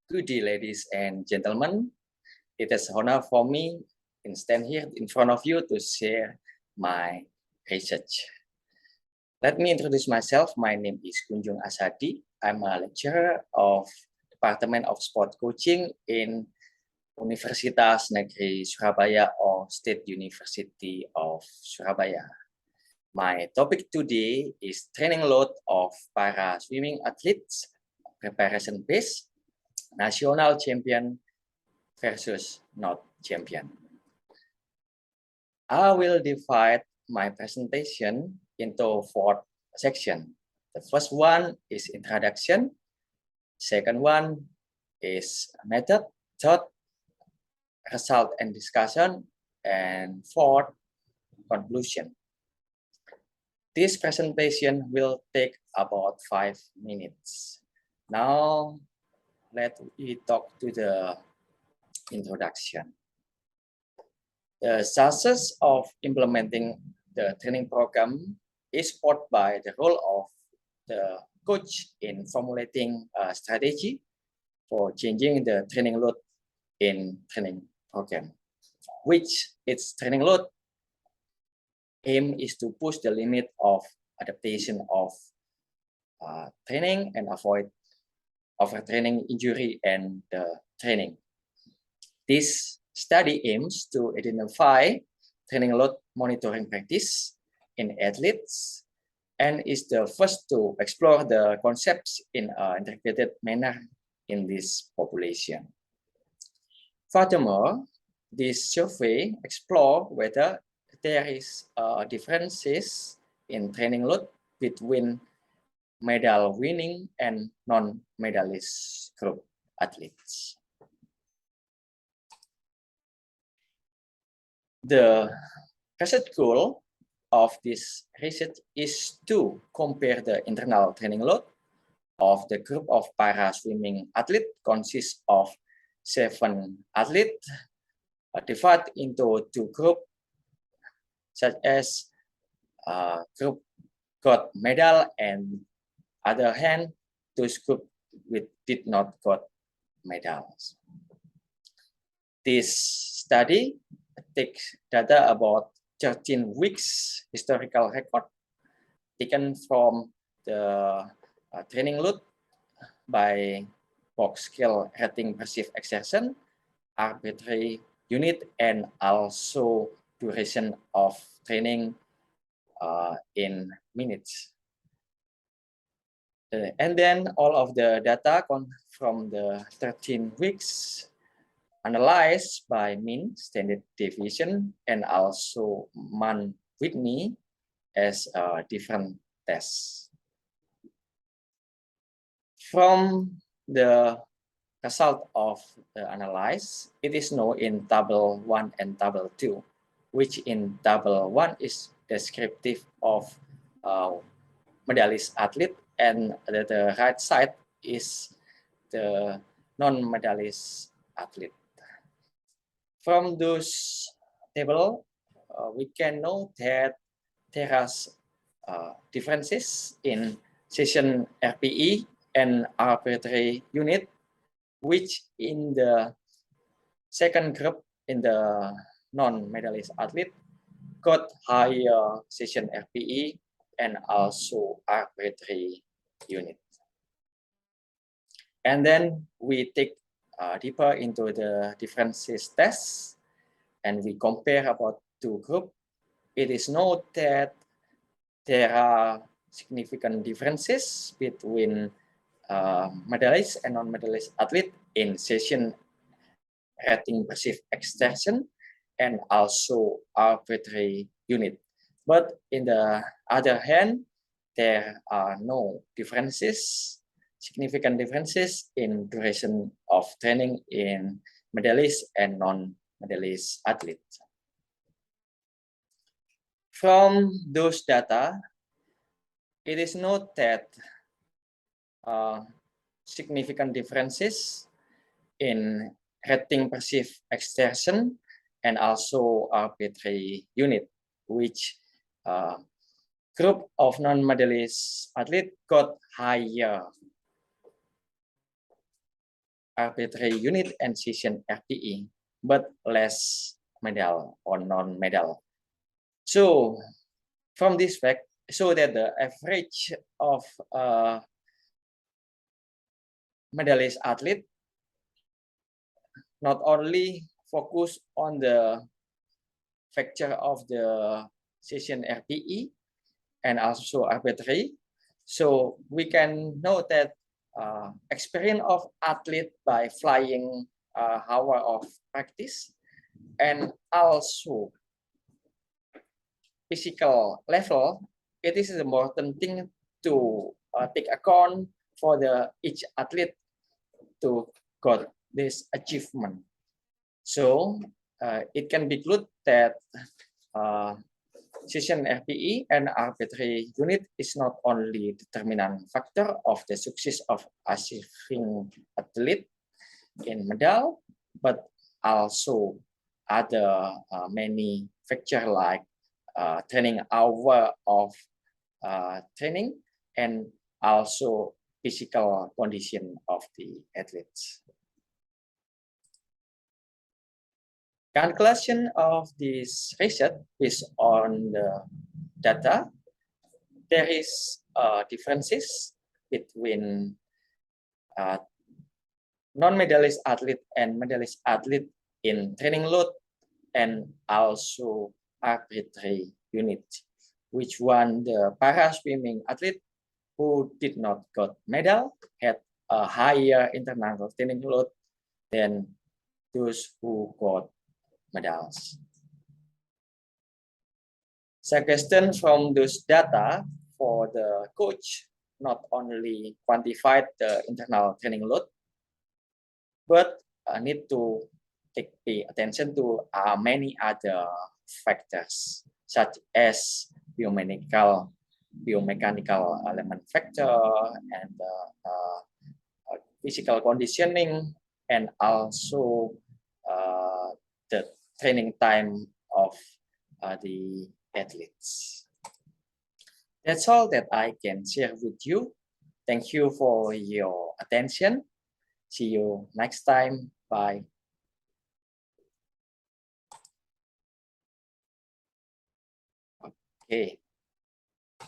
Good day, ladies and gentlemen. It is an honor for me to stand here in front of you to share my research. Let me introduce myself. My name is Kunjung Ashadi. I'm a lecturer of Department of Sport Coaching in Universitas Negeri Surabaya or State University of Surabaya. My topic today is training load of para swimming athletes, preparation base, national champion versus not champion. I will divide my presentation into 4 sections. The first one is introduction. Second one is method. Third, result and discussion. And fourth, conclusion. This presentation will take about 5 minutes. Now, let me talk to the introduction. The success of implementing the training program is supported by the role of the coach in formulating a strategy for changing the training load in training program, which its training load aim is to push the limit of adaptation of training and avoid overtraining, injury, and training. This study aims to identify training load monitoring practice in athletes and is the first to explore the concepts in an integrated manner in this population. Furthermore, this survey explores whether there is differences in training load between medal winning and non-medalist group athletes. The research goal of this research is to compare the internal training load of the group of para-swimming athletes consists of 7 athletes divided into 2 groups, such as group got medal and other hand, those group which did not got medals. This study takes data about 13 weeks historical record taken from the training load by box scale rating perceived exertion, arbitrary unit, and also duration of training in minutes. And then all of the data from the 13 weeks analyzed by mean, standard deviation, and also Mann-Whitney as different tests. From the result of the analysis, it is known in table 1 and table 2, which in table 1 is descriptive of medalist athlete, and the right side is the non-medalist athlete. From those tables, we can know that there are differences in session RPE and arbitrary unit, which in the second group, in the non-medalist athlete, got higher session RPE and also arbitrary unit. And then we take deeper into the differences tests and we compare about 2 groups. It is known that there are significant differences between medalist and non-medalist athlete in session rating perceived exertion and also arbitrary unit. But in the other hand, there are no differences, significant differences in duration of training in medalist and non-medalist athletes. From those data, it is noted that significant differences in rating perceived exertion and also arbitrary unit, which group of non-medalist athletes got higher arbitrary unit and session RPE, but less medal or non-medal. So from this fact, show that the average of medalist athlete not only focus on the factor of the session RPE and also arbitrary. So we can know that experience of athlete by flying hour of practice and also physical level, it is an important thing to take account for each athlete to got this achievement. So it can be concluded that session RPE and arbitrary unit is not only determinant factor of the success of achieving athlete in medal, but also other many factors like training hour of training and also physical condition of the athletes. Conclusion of this research based on the data, there is differences between non-medalist athlete and medalist athlete in training load and also arbitrary unit, which one the para swimming athlete who did not got medal had a higher internal training load than those who got medals. Suggestion from those data for the coach not only quantified the internal training load, but need to pay attention to many other factors such as biomechanical element factor and physical conditioning and also the training time of the athletes. That's all that I can share with you. Thank you for your attention. See you next time. Bye. Okay.